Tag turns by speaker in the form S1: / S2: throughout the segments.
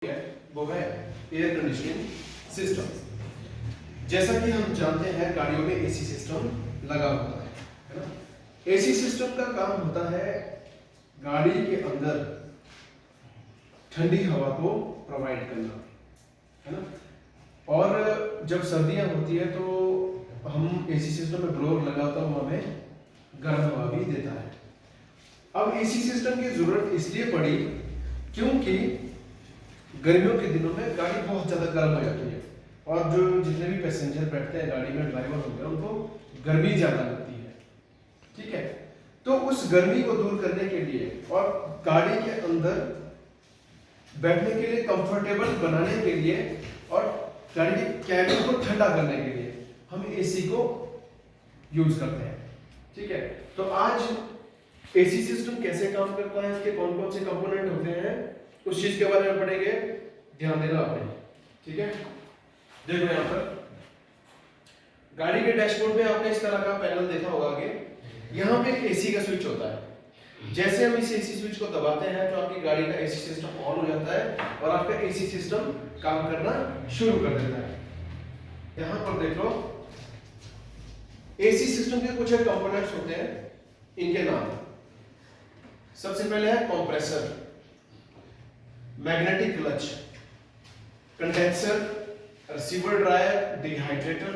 S1: है वो है एयर कंडीशनिंग सिस्टम। जैसा कि हम जानते हैं गाड़ियों में एसी सिस्टम लगा होता है ना। एसी सिस्टम का काम होता है गाड़ी के अंदर ठंडी हवा को प्रोवाइड करना, है ना। और जब सर्दियां होती है तो हम एसी सिस्टम में ब्लोअर लगाता हुआ हमें गर्म हवा भी देता है। अब एसी सिस्टम की जरूरत इसलिए पड़ी क्योंकि गर्मियों के दिनों में गाड़ी बहुत ज़्यादा गर्म हो जाती है और जो जितने भी पैसेंजर बैठते हैं गाड़ी में, ड्राइवर हो गया, उनको गर्मी ज़्यादा लगती है, ठीक है। तो उस गर्मी को दूर करने के लिए और गाड़ी के अंदर बैठने के लिए कंफर्टेबल बनाने के लिए और गाड़ी के कैबिन को ठंडा करने के लिए हम एसी को यूज करते हैं, ठीक है। तो आज एसी सिस्टम कैसे काम करता है, इसके कौन कौन से कंपोनेंट होते हैं, उस चीज के बारे में पढ़ेंगे। ध्यान देना आपने, ठीक है। देखो यहाँ पर गाड़ी के डैशबोर्ड में आपने इस तरह का पैनल देखा होगा आगे। यहाँ पे एसी का स्विच होता है। जैसे हम इस एसी स्विच को दबाते हैं तो आपकी गाड़ी का एसी सिस्टम ऑन हो जाता है और आपका एसी सिस्टम काम करना शुरू कर देता है। यहाँ पर देख लो, एसी सिस्टम के कुछ कंपोनेंट्स होते हैं, इनके नाम। सबसे पहले है compressor, magnetic clutch, condenser, receiver dryer, dehydrator,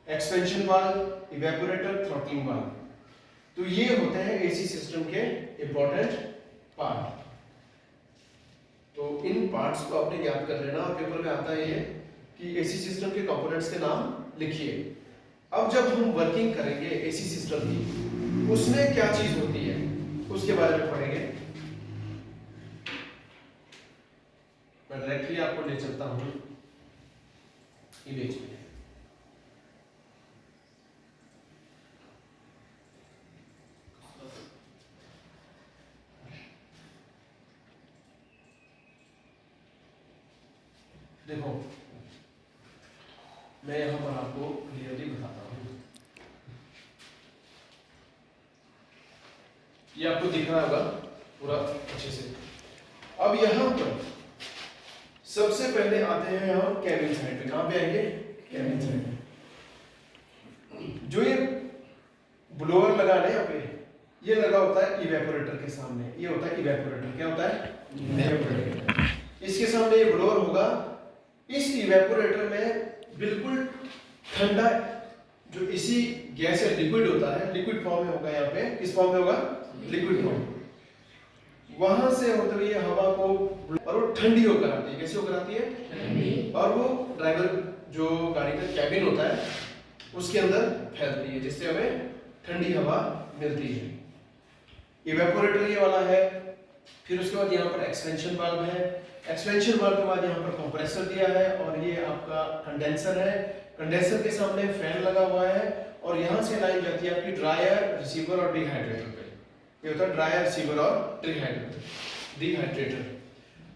S1: expansion valve, evaporator, throttling valve. तो ये होते हैं एसी सिस्टम के इंपॉर्टेंट पार्ट। तो इन पार्ट्स को आपने याद कर लेना और पेपर में आता है ये कि एसी सिस्टम के कंपोनेंट्स के नाम लिखिए। अब जब हम वर्किंग करेंगे एसी सिस्टम की, उसमें क्या चीज होती है उसके बारे में पढ़ेंगे। मैं डायरेक्टली आपको ले चलता हूं इमेज में। देखो मैं यहां पर आपको क्लियरली बताता हूं, ये आपको दिख रहा होगा पूरा अच्छे से। अब यहां पर सबसे पहले आते हैं हम कैबिन साइड पे। कहां पे आएंगे? कैबिन साइड पे। जो ये ब्लोअर लगा है यहाँ पे, ये लगा होता है इवेपोरेटर के सामने। ये होता है इवेपोरेटर। क्या होता है? इवेपोरेटर। इसके सामने ये ब्लोअर होगा। इस इवेपोरेटर में बिल्कुल ठंडा जो इसी गैस या लिक्विड होता है, लिक्विड फॉर्म में होगा। यहाँ पे किस फॉर्म में होगा? Liquid form. वहां से होते हुए हवा को, और वो ठंडी होकर आती है। कैसे होकर आती है? ठंडी। और वो ड्राइवर जो गाड़ी का कैबिन होता है उसके अंदर फैलती है, जिससे हमें ठंडी हवा मिलती है। इवेपोरेटर ये वाला है। फिर उसके बाद यहाँ पर एक्सपेंशन वाल्व है। एक्सपेंशन वाल्व के बाद यहाँ पर कंप्रेसर दिया है और ये आपका कंडेंसर है। कंडेंसर के सामने फैन लगा हुआ है और यहाँ से लाइन जाती है आपकी ड्रायर, रिसीवर और डिहाइड्रेटर पे। ये होता है ड्रायर, रिसीवर और डिहाइड्रेटर।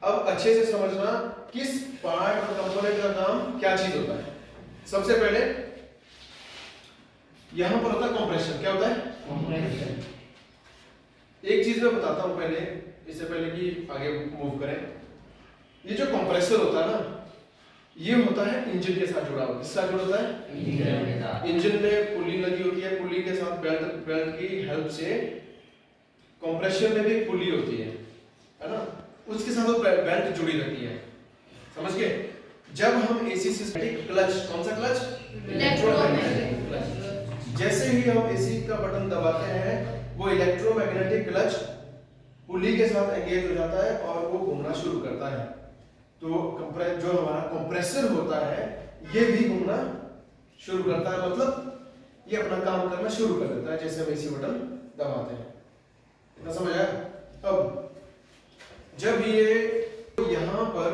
S1: अब अच्छे से समझना किस पार्ट और कंपोनेंट का काम क्या चीज होता है। सबसे पहले यहां पर होता है कंप्रेसर। क्या होता है? कंप्रेसर। एक चीज मैं बताता हूं पहले, इससे पहले कि आगे मूव करें। ये जो कंप्रेसर होता है ना, ये होता है इंजन के साथ जुड़ा हुआ। किसके साथ जुड़ा होता है? इंजन में पुली लगी होती है। पुली के साथ बेल्ट की हेल्प से, कंप्रेसर में भी एक पुली होती है ना, उसके साथ वो बेल्ट जुड़ी रहती है। समझ गए? जब हम एसी सिस्टम क्लच, कौन सा क्लच? Electromagnetic clutch. जैसे ही हम एसी का बटन दबाते हैं वो इलेक्ट्रोमैग्नेटिक क्लच पुली के साथ एंगेज हो जाता है और वो घूमना शुरू करता है। तो जो हमारा कंप्रेसर होता है ये भी घूमना शुरू करता है, मतलब ये अपना काम करना शुरू कर देता है जैसे हम एसी बटन दबाते हैं। इतना समझ आया? अब जब ये यहाँ पर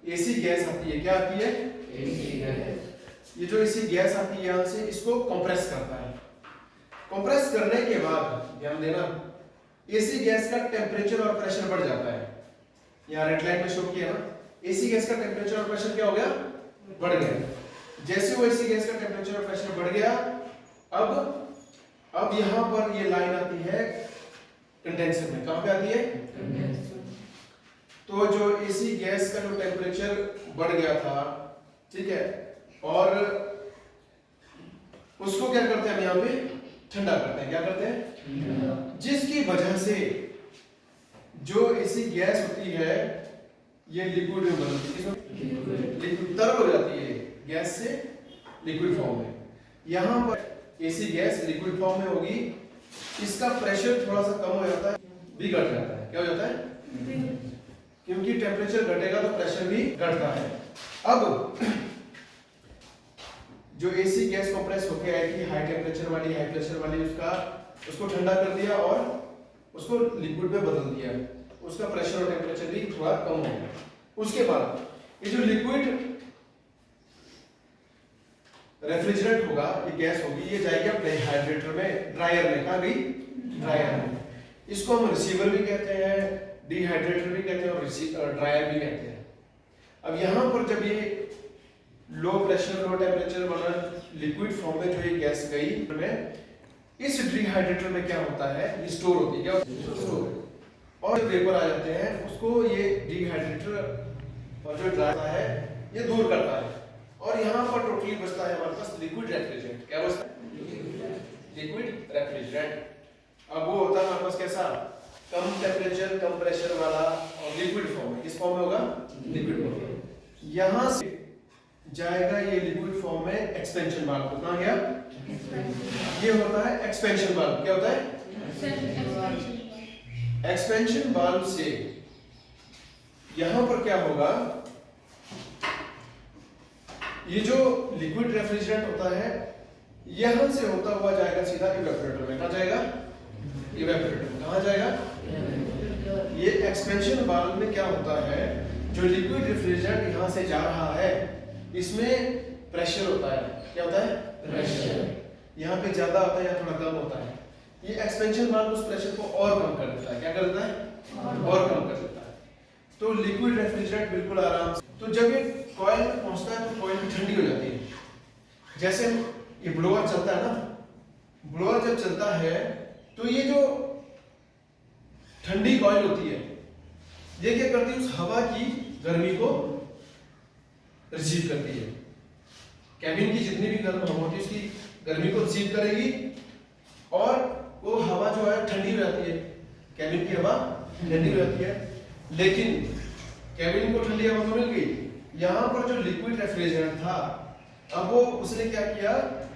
S1: एसी गैस आती है, क्या आती है? AC gas. ये जो एसी गैस आती है यहाँ से, इसको कंप्रेस करता है। कंप्रेस करने के बाद ध्यान देना, एसी गैस का टेम्परेचर और प्रेशर बढ़ जाता है। यहाँ रेड लाइन में शो किया ना, एसी गैस का टेम्परेचर और प्रेशर क्या हो गया? बढ़ गया। जैसे वो एसी गैस का टेम्परेचर और प्रेशर बढ़ गया, अब यहाँ पर ये लाइन आती है कंडेंसर में। कहां पे आती है? कंडेंसर। तो जो एसी गैस का जो टेम्परेचर बढ़ गया था, ठीक है, और उसको क्या करते हैं हम यहाँ पे ठंडा करते हैं। क्या करते हैं? जिसकी वजह से जो एसी गैस होती है ये लिक्विड में बदलती है, लिक्विड तरल हो जाती है गैस से लिक्विड फॉर्म में। यहाँ पर एसी गैस लिक्विड फॉर्म में होगी, इसका प्रेशर थोड़ा सा कम हो जाता है, भी घट जाता है। क्या हो जाता है? क्योंकि टेम्परेचर घटेगा तो प्रेशर भी घटता है। अब जो एसी गैस कंप्रेस होके आई थी हाई टेम्परेचर वाली, हाई प्रेशर वाली, उसको ठंडा कर दिया और उसको लिक्विड में बदल दिया, उसका प्रेशर और टेम्परेचर भी थोड़ा कम हो गया। उसके बाद ये जो लिक्विड रेफ्रिजरेंट होगा, ये गैस होगी, ये जाएगी अपने हाइड्रेटर में, ड्रायर में। कहाँ गई? ड्रायर में। इसको हम रिसीवर भी कहते हैं, डिहाइड्रेटर भी कहते हैं और ड्रायर भी कहते हैं। अब यहाँ पर जब ये लो प्रेशर लो टेम्परेचर वाला लिक्विड फॉर्म में जो ये गैस गई में, इस डिहाइड्रेटर में क्या होता है, ये स्टोर होती है। क्या स्टोर, और वेपर आ जाते हैं, उसको ये डिहाइड्रेटर और जो ड्रायर है ये दूर करता है, और यहाँ पर टोटली बचता है हमारे पास लिक्विड रेफ्रिजरेंट। क्या बचता है? Liquid refrigerant. अब वो होता है हमारे पास कैसा? कम टेम्परेचर कम प्रेशर वाला और लिक्विड फॉर्म में। किस फॉर्म में होगा? लिक्विड फॉर्म में। यहाँ से जाएगा ये लिक्विड फॉर्म में एक्सपेंशन वाल्व। कहाँ गया? ये होता है एक्सपेंशन वाल्व। क्या होता है? एक्सपेंशन वाल्व से यहां पर क्या होगा, ये जो लिक्विड रेफ्रिजरेंट होता है यहां से होता हुआ जाएगा सीधा इवेपोरेटर में। कहां जाएगा? इवेपोरेटर। कहां जाएगा? ये एक्सपेंशन वाल्व में क्या होता है, जो लिक्विड रेफ्रिजरेंट यहां से जा रहा है इसमें प्रेशर होता है। क्या होता है? प्रेशर। यहाँ पे ज्यादा होता है या थोड़ा कम होता है, ये एक्सपेंशन वाल्व उस प्रेशर को और कम कर देता है। क्या कर देता है? और कम कर देता है। तो लिक्विड रेफ्रिजरेंट बिल्कुल आराम से, तो जब ये कॉइल में पहुंचता है तो कॉइल भी ठंडी हो जाती है। जैसे ये ब्लोअर चलता है ना, ब्लोअर जब चलता है तो ये जो ठंडी कॉइल होती है ये क्या करती है, उस हवा की गर्मी को रिसीव करती है। कैबिन की जितनी भी गर्म हवा होती है उसकी गर्मी को रिसीव करेगी और वो हवा जो है ठंडी हो जाती है, कैबिन की हवा ठंडी हो जाती है। लेकिन कैबिन को ठंडी हवा तो मिल गई, यहाँ पर जो लिक्विड रेफ्रिजरेंट था अब वो उसने क्या किया,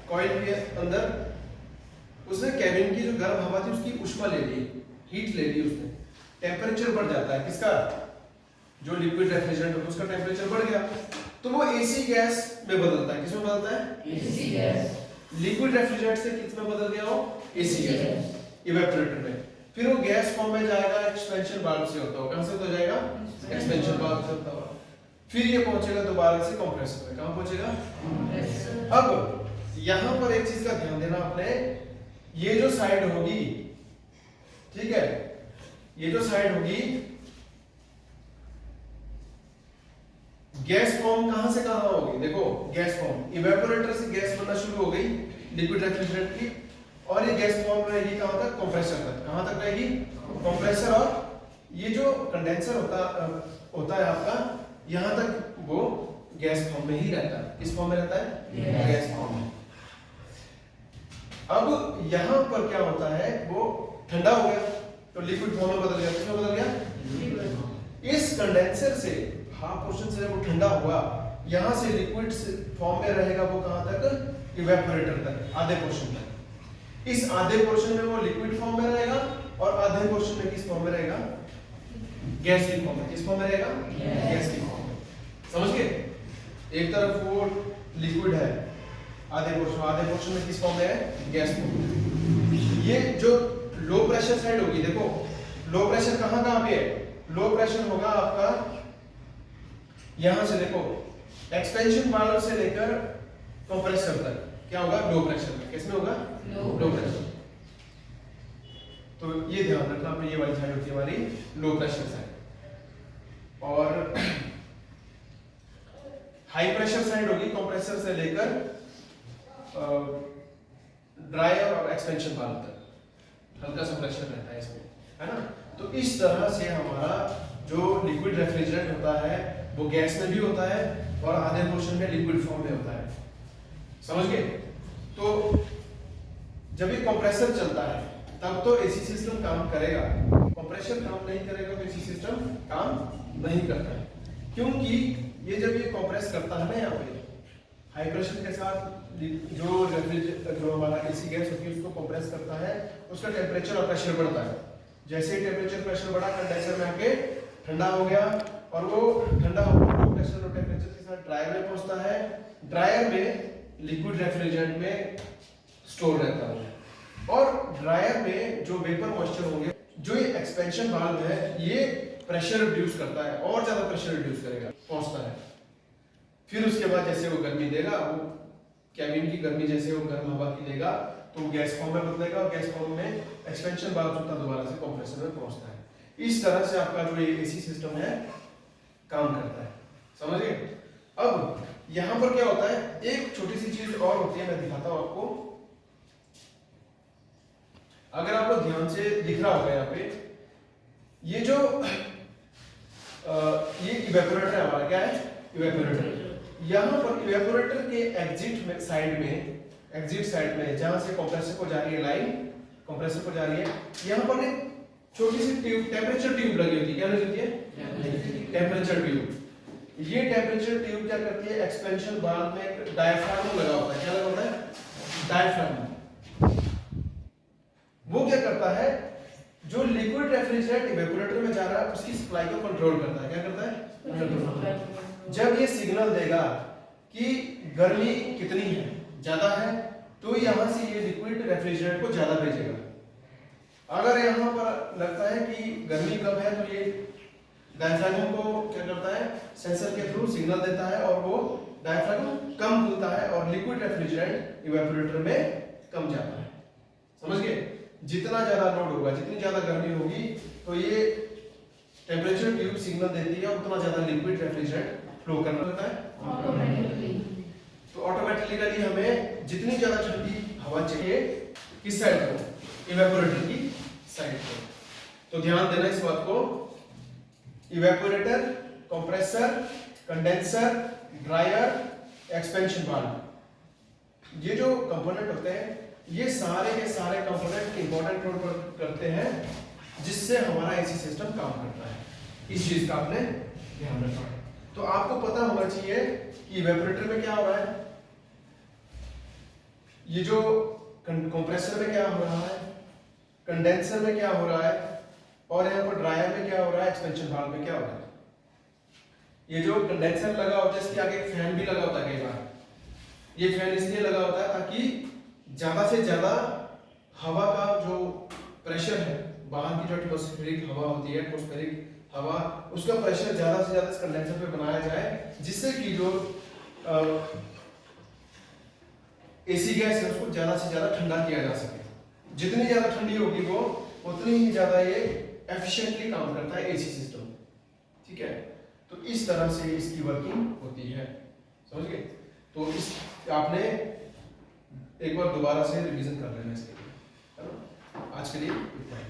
S1: कॉइल के अंदर उसने कैबिन की जो गर्म हवा थी उसकी उष्मा ले ली, हीट ले ली उसने। टेम्परेचर बढ़ जाता है किसका? जो लिक्विड रेफ्रिजरेंट होता है उसका टेम्परेचर बढ़ गया तो वो एसी गैस में बदलता है। किसमें बदलता है? AC gas. लिक्विड रेफ्रिजरेंट से किस में बदल गया वो? एसी गैस, इवेपोरेटर में। फिर वो गैस फॉर्म में जाएगा, एक्सपेंशन वाल्व से होता है। कहां से होता जाएगा? एक्सपेंशन वाल्व से होता है। फिर ये पहुंचेगा दोबारा से कंप्रेसर में। कहां पहुंचेगा? अब यहां पर एक चीज का ध्यान देना आपने, ये जो साइड होगी, ठीक है, ये जो साइड होगी गैस फॉर्म कहां से कहां होगी? देखो गैस फॉर्म इवेपोरेटर से गैस बनना शुरू हो गई लिक्विड रेफ्रिजरेंट की, और ये गैस फॉर्म रहेगी कहां तक? कंप्रेसर तक। कहां तक रहेगी? कंप्रेसर। और ये जो कंडेंसर होता है आपका, यहां तक वो गैस फॉर्म में ही रहता है। किस फॉर्म में रहता है? गैस फॉर्म में। अब यहां पर क्या होता है, वो ठंडा हो गया तो लिक्विड फॉर्म में बदल गया। किसमें बदल गया? इस कंडेंसर से हाफ पोर्शन से वो ठंडा हुआ, यहां से लिक्विड फॉर्म में रहेगा वो कहां तक? इवेपोरेटर तक, आधे पोर्शन तक। इस आधे पोर्शन में वो लिक्विड फॉर्म में रहेगा और आधे पोर्शन में किस फॉर्म में रहेगा? गैस की फॉर्म में। किस फॉर्म में रहेगा? गैस की फॉर्म में। समझ गए? एक तरफ वो लिक्विड है, आधे पोर्शन में किस फॉर्म में है? गैस फॉर्म में। ये जो लो प्रेशर साइड होगी, देखो लो प्रेशर कहां पे है? लो प्रेशर होगा आपका यहां से, देखो एक्सपेंशन वाल्व से लेकर कंप्रेसर तक क्या होगा? लो प्रेशर में। किसमें होगा? Low pressure. तो ये ध्यान रखना आपने, ये वाली साइड होती है हमारी लो प्रेशर साइड, और हाई प्रेशर साइड होगी कंप्रेसर से लेकर ड्रायर और एक्सपेंशन वाल्व तक, हल्का सा प्रेशर रहता है इसमें, है ना। तो इस तरह से हमारा जो लिक्विड रेफ्रिजरेंट होता है वो गैस में भी होता है और आधे पोर्शन में लिक्विड फॉर्म में होता है, समझ गए। तो जब ये कंप्रेसर चलता है तब तो एसी सिस्टम काम करेगा, कंप्रेसर काम नहीं करेगा तो एसी सिस्टम काम नहीं करता है, क्योंकि ये जब ये कंप्रेस करता है ना यहाँ पे हाई प्रेशर के साथ जो हमारा एसी गैस होती है उसको कंप्रेस करता है, उसका टेम्परेचर और प्रेशर बढ़ता है। जैसे ही टेम्परेचर प्रेशर बढ़ा कंडेंसर में आके ठंडा हो गया और वो ठंडा होकर प्रेशर और टेम्परेचर के साथ ड्रायर में पहुंचता है, ड्रायर में लिक्विड रेफ्रिजरेंट में स्टोर रहता है और ड्रायर में जो वेपर मॉइस्चर होंगे, जो ये एक्सपेंशन वाल्व है ये प्रेशर रिड्यूस करता है और ज्यादा प्रेशर रिड्यूस करेगा, पहुंचता है। फिर उसके बाद जैसे वो गर्मी देगा, वो कैबिन की गर्मी जैसे वो गर्म हवा की देगा तो वो गैस फॉर्म में बदलेगा और गैस फॉर्म में एक्सपेंशन वाल्व होता दोबारा से कंप्रेसर में पहुंचता है। इस तरह से आपका जो ये एसी सिस्टम है काम करता है, समझ गए। अब यहां पर क्या होता है, एक छोटी सी चीज और होती है, मैं दिखाता हूं आपको। अगर आपको ध्यान से दिख रहा होगा यहाँ पे ये जो ये इवेपोरेटर है हमारा, क्या है इवेपोरेटर। यहाँ पर इवेपोरेटर के एग्जिट साइड में जहां से कंप्रेसर को जा रही है लाइन, कंप्रेसर को जा रही है, यहाँ पर एक छोटी सी ट्यूब, टेम्परेचर ट्यूब लगी होती है, क्या लगी होती है टेम्परेचर ट्यूब। ये टेम्परेचर ट्यूब क्या करती है, एक्सपेंशन वाल्व में एक डायफ्राम लगा होता है, क्या लगा होता है डायफ्राम। वो क्या करता है, जो लिक्विड रेफ्रिजरेंट इवेपोरेटर में जा रहा है उसकी सप्लाई को कंट्रोल करता है, क्या करता है। जब ये सिग्नल देगा कि गर्मी कितनी है, ज्यादा है, तो यहां से ये लिक्विड रेफ्रिजरेंट को ज्यादा भेजेगा। अगर यहां पर लगता है कि गर्मी कम है तो ये डायफ्राम को क्या करता है, सेंसर के थ्रू सिग्नल देता है और वो डायफ्राम कम खुलता है और लिक्विड रेफ्रिजरेंट इवेपोरेटर में कम जाता है, समझ गए। जितना ज्यादा लोड होगा, जितनी ज्यादा गर्मी होगी तो ये टेम्परेचर ट्यूब सिग्नल देती है और उतना ज्यादा लिक्विड रेफ्रिजरेंट फ्लो करना होता है ऑटोमेटिकली। तो ऑटोमेटिकली हमें जितनी ज्यादा ठंडी हवा चाहिए किस साइड को, इवेपोरेटर की साइड को। तो ध्यान देना इस बात को, evaporator, compressor, condenser, dryer, expansion valve, ये जो कंपोनेंट होते हैं ये सारे के सारे कंपोनेंट इंपॉर्टेंट रोल करते हैं जिससे हमारा एसी सिस्टम काम करता है। इस चीज का आपने ध्यान रखना है। तो आपको पता होना चाहिए कि इवेपोरेटर में क्या हो रहा है, ये जो कंप्रेसर में क्या हो रहा है, कंडेंसर में क्या हो रहा है और यहाँ पर ड्रायर में क्या हो रहा है, एक्सपेंशन वाल्व में क्या हो रहा है। ये जो कंडेंसर लगा होता है इसके आगे एक फैन भी लगा होता है, कई बार ये फैन इसलिए लगा होता है ताकि ज्यादा से ज्यादा हवा का जो प्रेशर है, बाहर की जो एटमॉस्फेरिक हवा होती है, एटमॉस्फेरिक हवा, उसका प्रेशर ज्यादा से ज्यादा इस कंडेंसर पे बनाया जाए जिससे कि जो एसी गैस है उसको ज्यादा से ज्यादा ठंडा किया जा सके। जितनी ज्यादा ठंडी होगी वो उतनी ही ज्यादा ये एफिशिएंटली काम करता है एसी सिस्टम, ठीक है। तो इस तरह से इसकी वर्किंग होती है, समझ गए। तो इस आपने एक बार दोबारा से रिवीजन कर लेना इसके लिए, है ना। आज के लिए इतना ही।